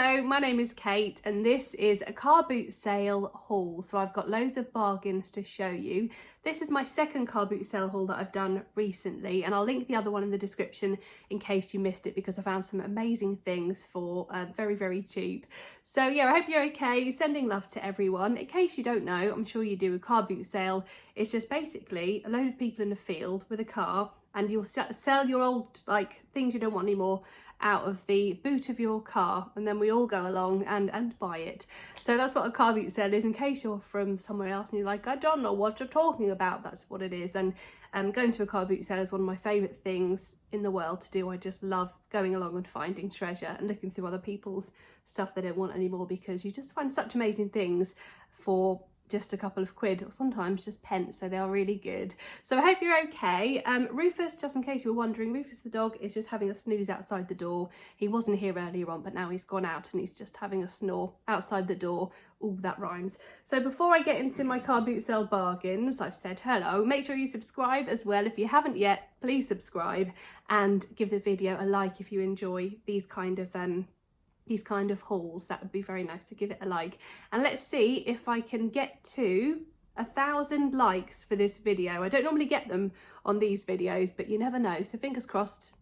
Hello, my name is Kate and this is a car boot sale haul. So I've got loads of bargains to show you. This is my second car boot sale haul that I've done recently, and I'll link the other one in the description in case you missed it, because I found some amazing things for very, very cheap. So yeah, I hope you're okay. Sending love to everyone. In case you don't know, I'm sure you do, a car boot sale is just basically a load of people in a field with a car, and you'll sell your old things you don't want anymore out of the boot of your car, and then we all go along and buy it. So that's what a car boot sale is, in case you're from somewhere else and you're like, I don't know what you're talking about. That's what it is. And going to a car boot sale is one of my favourite things in the world to do. I just love going along and finding treasure and looking through other people's stuff they don't want anymore, because you just find such amazing things for just a couple of quid, or sometimes just pence, so they are really good. So I hope you're okay. Rufus, just in case you were wondering, Rufus the dog is just having a snooze outside the door. He wasn't here earlier on, but now he's gone out and he's just having a snore outside the door. Ooh, that rhymes. So before I get into my car boot sale bargains, I've said hello. Make sure you subscribe as well. If you haven't yet, please subscribe and give the video a like if you enjoy these kind of hauls. That would be very nice to give it a like. And let's see if I can get to 1,000 likes for this video. I don't normally get them on these videos, but you never know. So fingers crossed,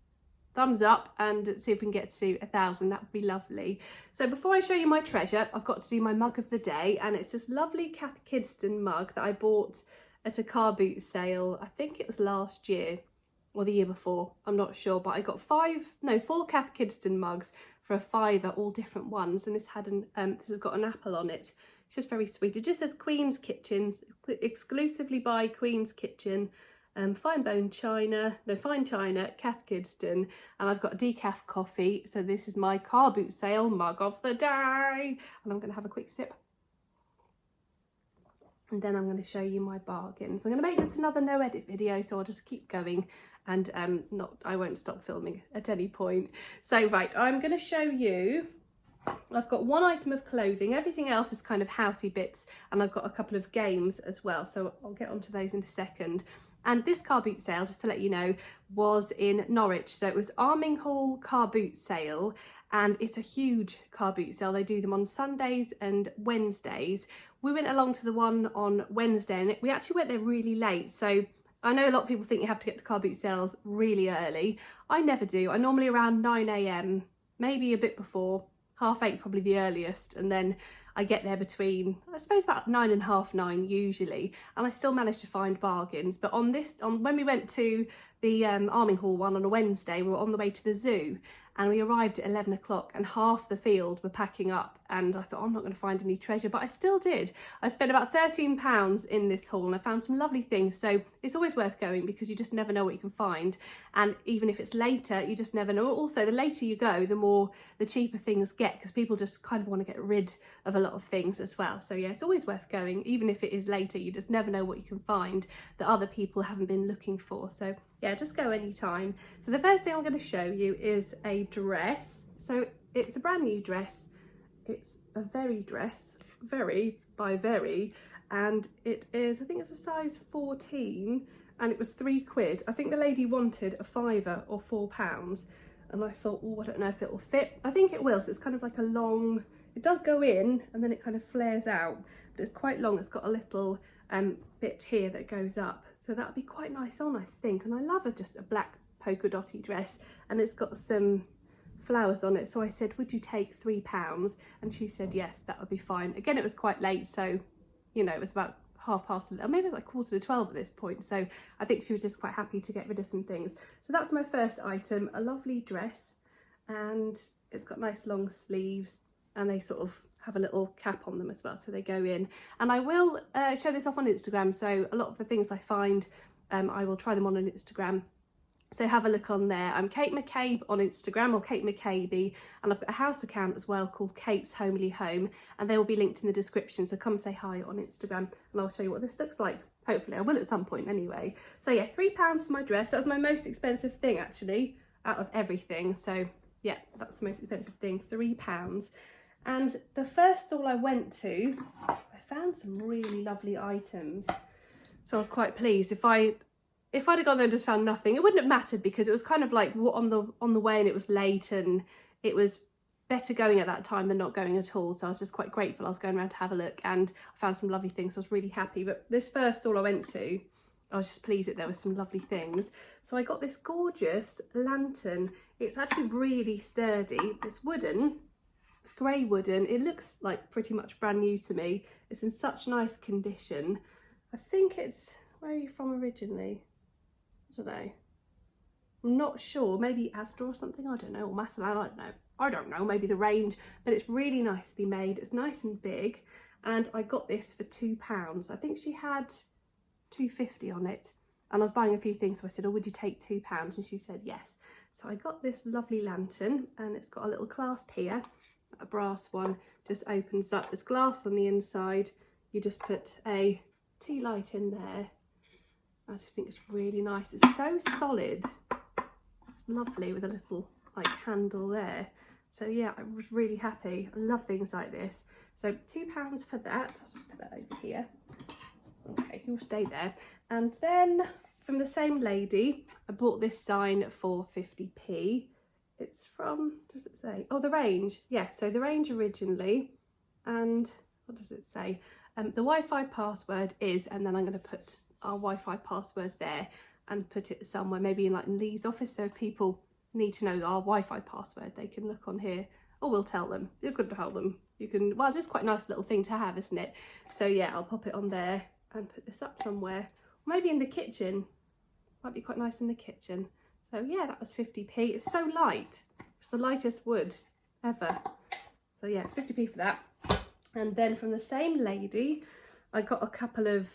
thumbs up, and see if we can get to 1,000. That would be lovely. So before I show you my treasure, I've got to do my mug of the day, and it's this lovely Cath Kidston mug that I bought at a car boot sale. I think it was last year or the year before, I'm not sure, but I got 4 Cath Kidston mugs for a £5, all different ones, and this has got an apple on it. It's just very sweet. It just says Queen's Kitchens, exclusively by Queen's Kitchen, fine china, Cath Kidston, and I've got decaf coffee. So this is my car boot sale mug of the day, and I'm going to have a quick sip. And then I'm going to show you my bargains. I'm going to make this another no edit video, so I'll just keep going, and I won't stop filming at any point. So right, I'm going to show you, I've got one item of clothing, everything else is kind of housey bits, and I've got a couple of games as well, so I'll get onto those in a second. And this car boot sale, just to let you know, was in Norwich, so it was Arming Hall car boot sale, and it's a huge car boot sale. They do them on Sundays and Wednesdays. We went along to the one on Wednesday, and we actually went there really late. So I know a lot of people think you have to get to car boot sales really early. I never do. I normally around 9 AM, maybe a bit before, 8:30 probably the earliest, and then I get there between, I suppose, about 9 and 9:30 usually, and I still manage to find bargains. But when we went to the Arming Hall one on a Wednesday, we were on the way to the zoo, and we arrived at 11 o'clock and half the field were packing up, and I thought, I'm not going to find any treasure, but I still did. I spent about £13 in this haul, and I found some lovely things. So it's always worth going, because you just never know what you can find, and even if it's later, you just never know. Also, the later you go, the cheaper things get, because people just kind of want to get rid of a lot of things as well. So yeah, it's always worth going, even if it is later. You just never know what you can find that other people haven't been looking for. So yeah, just go anytime. So the first thing I'm going to show you is a dress. So it's a brand new dress. It's a very dress, very by very, and it is, I think it's a size 14, and it was £3. I think the lady wanted a £5 or £4, and I thought, oh, I don't know if it will fit. I think it will. So it's kind of like a long, it does go in and then it kind of flares out, but it's quite long. It's got a little bit here that goes up, so that'd be quite nice on, I think. And I love just a black polka dotty dress, and it's got some flowers on it. So I said, would you take £3? And she said yes, that would be fine. Again, it was quite late, so you know, it was about 11:30, or maybe like 11:45 at this point, so I think she was just quite happy to get rid of some things. So that's my first item, a lovely dress, and it's got nice long sleeves, and they sort of have a little cap on them as well, so they go in. And I will show this off on Instagram, so a lot of the things I find, I will try them on Instagram. So have a look on there. I'm Kate McCabe on Instagram, or Kate McCabe, and I've got a house account as well called Kate's Homely Home, and they will be linked in the description, so come say hi on Instagram and I'll show you what this looks like. Hopefully I will at some point anyway. So yeah, £3 for my dress. That was my most expensive thing actually out of everything. So yeah, that's the most expensive thing, £3. And the first stall I went to, I found some really lovely items. So I was quite pleased. If I'd have gone there and just found nothing, it wouldn't have mattered, because it was kind of like on the way, and it was late, and it was better going at that time than not going at all. So I was just quite grateful. I was going around to have a look and I found some lovely things. So I was really happy. But this first stall I went to, I was just pleased that there were some lovely things. So I got this gorgeous lantern. It's actually really sturdy. It's wooden. It's grey wooden. It looks like pretty much brand new to me. It's in such nice condition. I think it's, where are you from originally? I don't know. I'm not sure. Maybe Asda or something. I don't know. Or Matalan. I don't know. Maybe the range. But it's really nicely made. It's nice and big. And I got this for £2. I think she had £2.50 on it. And I was buying a few things. So I said, oh, would you take £2? And she said yes. So I got this lovely lantern. And it's got a little clasp here. A brass one. Just opens up. There's glass on the inside. You just put a tea light in there. I just think it's really nice. It's so solid. It's lovely with a little like handle there. So yeah, I was really happy. I love things like this. So £2 for that. I'll just put that over here. Okay, you'll stay there. And then from the same lady, I bought this sign for 50p. It's from, does it say? Oh, the range. Yeah, so the range originally. And what does it say? The Wi-Fi password is, and then I'm going to put our Wi-Fi password there and put it somewhere, maybe in like Lee's office. So if people need to know our Wi-Fi password, they can look on here, or we'll tell them. You could tell them. You can, well, just quite a nice little thing to have, isn't it? So yeah, I'll pop it on there and put this up somewhere. Maybe in the kitchen. Might be quite nice in the kitchen. So yeah, that was 50p. It's so light. It's the lightest wood ever. So yeah, 50p for that. And then from the same lady, I got a couple of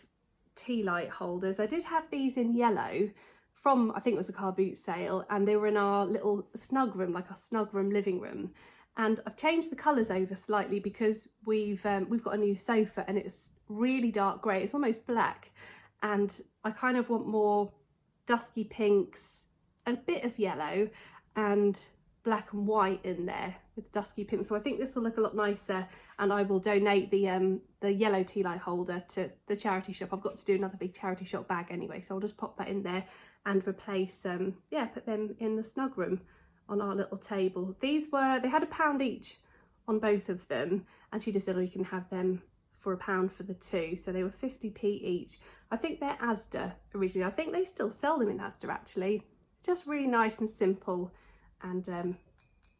tea light holders. I did have these in yellow from, I think it was a car boot sale, and they were in our little snug room, like our snug room living room. And I've changed the colours over slightly because we've got a new sofa and it's really dark grey. It's almost black, and I kind of want more dusky pinks, a bit of yellow, and black and white in there with dusky pink. So I think this will look a lot nicer, and I will donate the yellow tea light holder to the charity shop. I've got to do another big charity shop bag anyway, so I'll just pop that in there and replace yeah, put them in the snug room on our little table. These were, they had £1 each on both of them, and she just said, oh, you can have them for £1 for the two. So they were 50p each. I think they're Asda originally. I think they still sell them in Asda actually. Just really nice and simple. And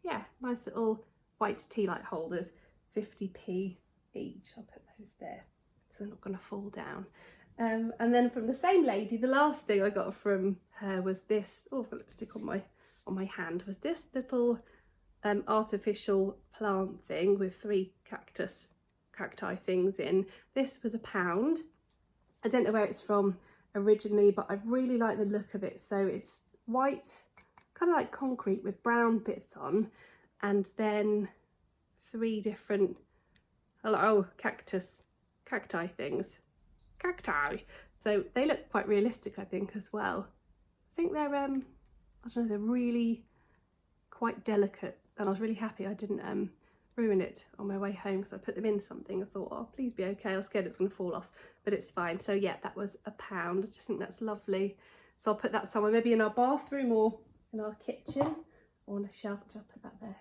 yeah, nice little white tea light holders, 50p each. I'll put those there so they're not going to fall down. And then from the same lady, the last thing I got from her was this. Oh, I've got lipstick on my hand. Was this little artificial plant thing with 3 cacti things in. This was £1. I don't know where it's from originally, but I really like the look of it. So it's white, kind of like concrete with brown bits on, and then 3 different cacti things. Cacti. So they look quite realistic, I think, as well. I think they're I don't know, they're really quite delicate, and I was really happy I didn't ruin it on my way home because I put them in something. I thought, oh, please be okay. I was scared it was going to fall off, but it's fine. So yeah, that was £1. I just think that's lovely. So I'll put that somewhere, maybe in our bathroom or in our kitchen or on a shelf. I'll put that there.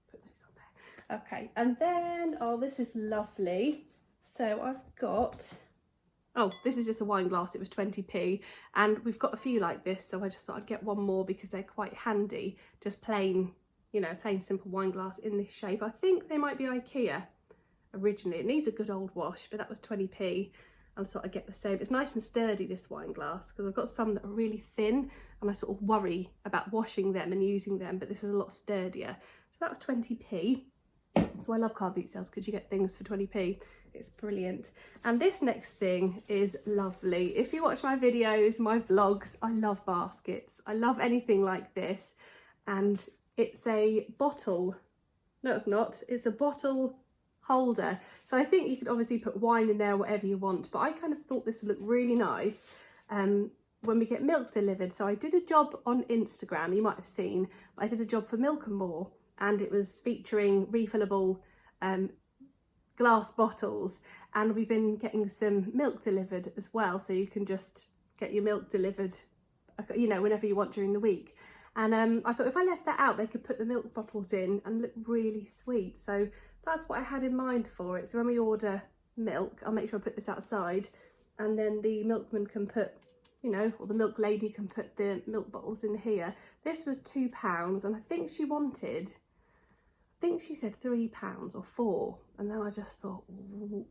Put those on there. Okay, and then, oh, this is lovely. So I've got, oh, this is just a wine glass. It was 20p, and we've got a few like this, so I just thought I'd get one more because they're quite handy. Just plain, you know, plain simple wine glass in this shape. I think they might be IKEA originally. It needs a good old wash, but that was 20p. I thought I'd get the same. It's nice and sturdy, this wine glass, because I've got some that are really thin and I sort of worry about washing them and using them, but this is a lot sturdier. So that was 20p. So I love car boot sales because you get things for 20p. It's brilliant. And this next thing is lovely. If you watch my videos, my vlogs, I love baskets. I love anything like this. And it's a bottle. No, it's not. It's a bottle holder. So I think you could obviously put wine in there, whatever you want. But I kind of thought this would look really nice when we get milk delivered. So I did a job on Instagram, you might have seen. I did a job for Milk and More, and it was featuring refillable glass bottles, and we've been getting some milk delivered as well, so you can just get your milk delivered, you know, whenever you want during the week. And I thought if I left that out, they could put the milk bottles in and look really sweet. So that's what I had in mind for it. So when we order milk, I'll make sure I put this outside, and then the milkman can put, you know, or the milk lady can put the milk bottles in here. This was £2, and I think she wanted, I think she said £3 or £4, and then I just thought,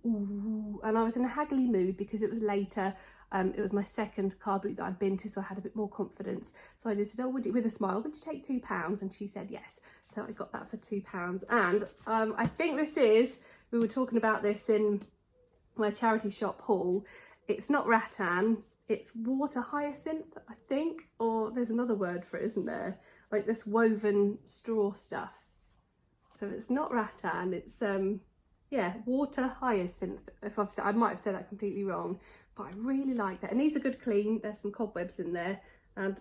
ooh, and I was in a haggly mood because it was later. It was my second car boot that I'd been to, so I had a bit more confidence. So I just said, oh, with a smile, would you take £2? And she said yes. So I got that for £2. And I think this is, we were talking about this in my charity shop haul. It's not rattan, it's water hyacinth, I think, or there's another word for it, isn't there? Like this woven straw stuff. So it's not rattan, it's yeah, water hyacinth. If I've said, I might have said that completely wrong, but I really like that. And these are good clean. There's some cobwebs in there, and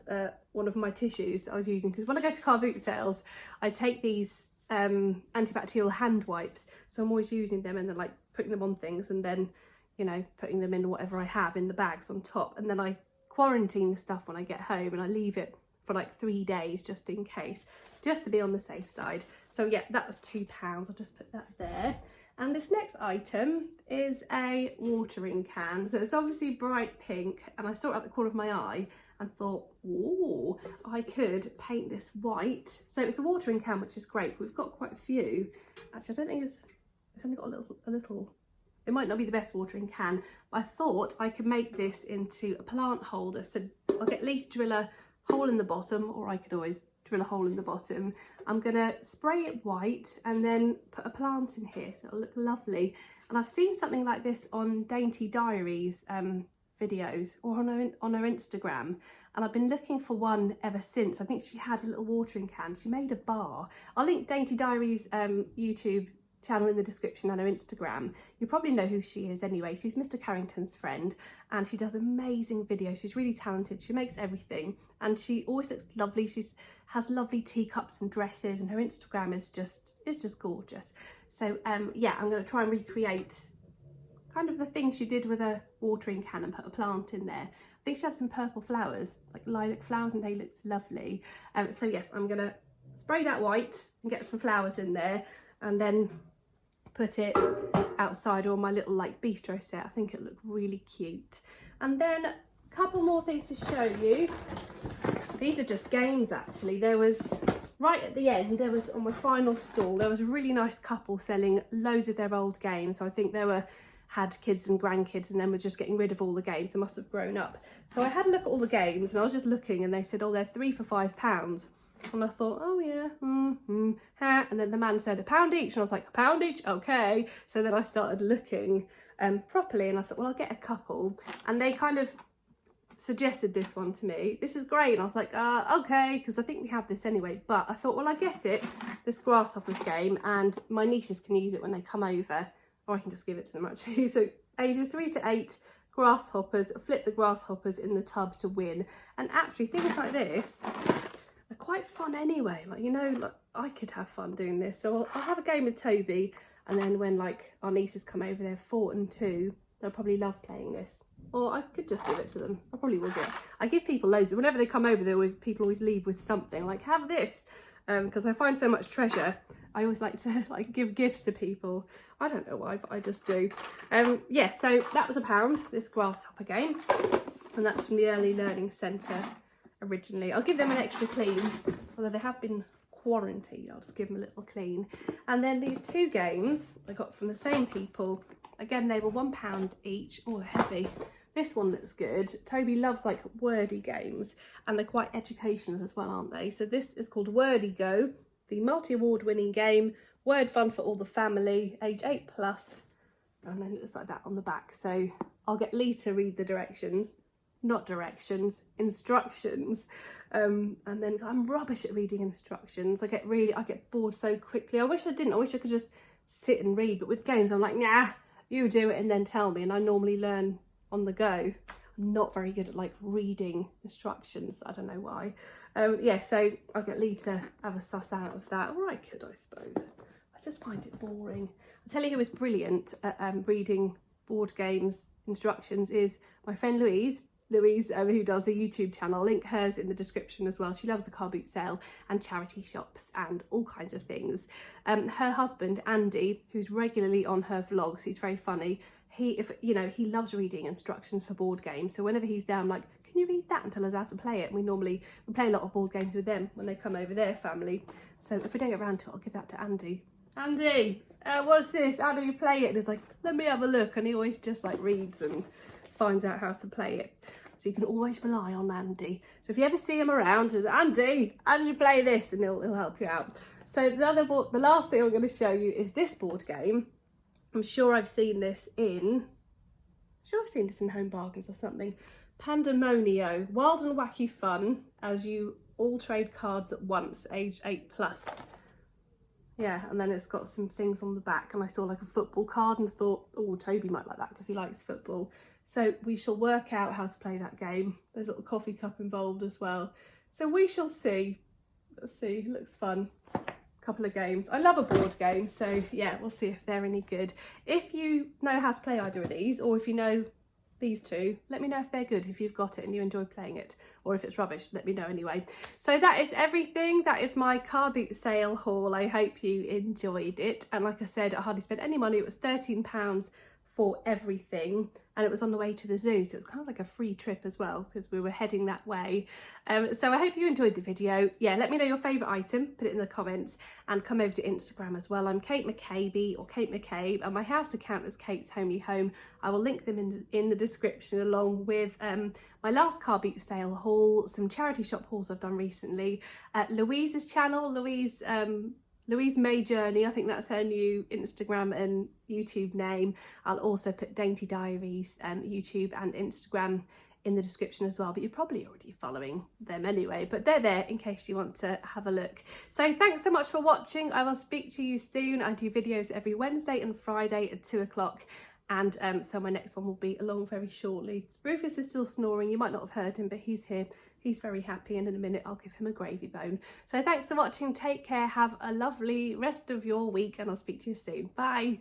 one of my tissues that I was using, because when I go to car boot sales, I take these antibacterial hand wipes, so I'm always using them and then like putting them on things, and then, you know, putting them in whatever I have in the bags on top, and then I quarantine the stuff when I get home, and I leave it for like 3 days just in case, just to be on the safe side. So yeah, that was £2. I'll just put that there. And this next item is a watering can. So it's obviously bright pink, and I saw it at the corner of my eye and thought, oh, I could paint this white. So it's a watering can, which is great. We've got quite a few. Actually, I don't think it's only got a little, it might not be the best watering can, but I thought I could make this into a plant holder. So I'll get Lee to drill a hole in the bottom, or I could always drill a hole in the bottom. I'm gonna spray it white and then put a plant in here, so it'll look lovely. And I've seen something like this on Dainty Diaries videos, or on her Instagram, and I've been looking for one ever since. I think she had a little watering can. She made a bar. I'll link Dainty Diaries YouTube channel in the description, and her Instagram. You probably know who she is anyway. She's Mr. Carrington's friend, and she does amazing videos. She's really talented. She makes everything, and she always looks lovely. She has lovely teacups and dresses, and her Instagram is just gorgeous. So yeah, I'm going to try and recreate kind of the thing she did with a watering can and put a plant in there. I think she has some purple flowers, like lilac flowers, and they look lovely. So yes, I'm going to spray that white and get some flowers in there, and then put it outside, or my little like bistro set. I think it looked really cute. And then a couple more things to show you. These are just games actually. There was, right at the end, there was, on my final stall, there was a really nice couple selling loads of their old games. So I think they had kids and grandkids, and then were just getting rid of all the games. They must have grown up. So I had a look at all the games, and I was just looking, and they said, oh, they're 3 for £5. And I thought, oh yeah, and then the man said £1 each, and I was like, £1 each, okay. So then I started looking properly, and I thought, well, I'll get a couple. And they kind of suggested this one to me. This is great. And I was like, okay, because I think we have this anyway. But I thought, well, I get it, this Grasshoppers game, and my nieces can use it when they come over, or I can just give it to them actually. So ages 3 to 8, grasshoppers, flip the grasshoppers in the tub to win. And actually things like this are quite fun anyway. Like, you know, like I could have fun doing this. So I'll have a game with Toby, and then when like our nieces come over, they're 4 and 2, they'll probably love playing this. Or I could just give it to them. I probably will do it. I give people loads. Whenever they come over, people always leave with something. Like, have this. Because I find so much treasure. I always like to like give gifts to people. I don't know why, but I just do. Yeah, so that was £1, this Grasshopper Game. And that's from the Early Learning Centre originally. I'll give them an extra clean. Although they have been quarantined, I'll just give them a little clean. And then these 2 games I got from the same people. Again, they were £1 each. Oh, they're heavy. This one looks good. Toby loves like wordy games, and they're quite educational as well, aren't they? So this is called Wordy Go, the multi-award winning game, word fun for all the family, age 8+, and then it looks like that on the back. So I'll get Lee to read the directions, not directions, instructions. And then I'm rubbish at reading instructions. I get bored so quickly. I wish I didn't. I wish I could just sit and read, but with games I'm like, nah, you do it and then tell me, and I normally learn on the go. I'm not very good at like reading instructions. I don't know why. Yeah, so I'll get Lee to have a suss out of that. Or I could, I suppose. I just find it boring. I'll tell you who is brilliant at reading board games instructions is my friend Louise. Louise, who does a YouTube channel. I'll link hers in the description as well. She loves the car boot sale and charity shops and all kinds of things. Her husband Andy, who's regularly on her vlogs, he's very funny. He loves reading instructions for board games. So whenever he's there, I'm like, can you read that and tell us how to play it? And we play a lot of board games with them when they come over, their family. So if we don't get around to it, I'll give that to Andy. Andy, what's this? How do you play it? And he's like, let me have a look. And he always just like reads and finds out how to play it. So you can always rely on Andy. So if you ever see him around, just, Andy, how did you play this? And he'll help you out. So the last thing I'm going to show you is this board game. I'm sure I've seen this in Home Bargains or something. Pandemonio, wild and wacky fun as you all trade cards at once, age 8+. Yeah, and then it's got some things on the back, and I saw like a football card and thought, oh, Toby might like that because he likes football. So we shall work out how to play that game. There's a little coffee cup involved as well. So we shall see. Let's see, it looks fun. Couple of games. I love a board game, so yeah, we'll see if they're any good. If you know how to play either of these, or if you know these two, let me know if they're good, if you've got it and you enjoy playing it, or if it's rubbish, let me know anyway. So that is everything. That is my car boot sale haul. I hope you enjoyed it, and like I said, I hardly spent any money. It was £13 for everything, and it was on the way to the zoo, so it's kind of like a free trip as well because we were heading that way. So I hope you enjoyed the video. Yeah, let me know your favourite item, put it in the comments, and come over to Instagram as well. I'm Kate McCabe or Kate McCabe, and my house account is Kate's Homely Home. I will link them in the description, along with my last car boot sale haul, some charity shop hauls I've done recently, Louise's channel, Louise May Journey, I think that's her new Instagram and YouTube name. I'll also put Dainty Diaries, YouTube and Instagram in the description as well, but you're probably already following them anyway, but they're there in case you want to have a look. So thanks so much for watching. I will speak to you soon. I do videos every Wednesday and Friday at 2 o'clock, and so my next one will be along very shortly. Rufus is still snoring. You might not have heard him, but he's here. He's very happy, and in a minute I'll give him a gravy bone. So thanks for watching. Take care. Have a lovely rest of your week, and I'll speak to you soon. Bye.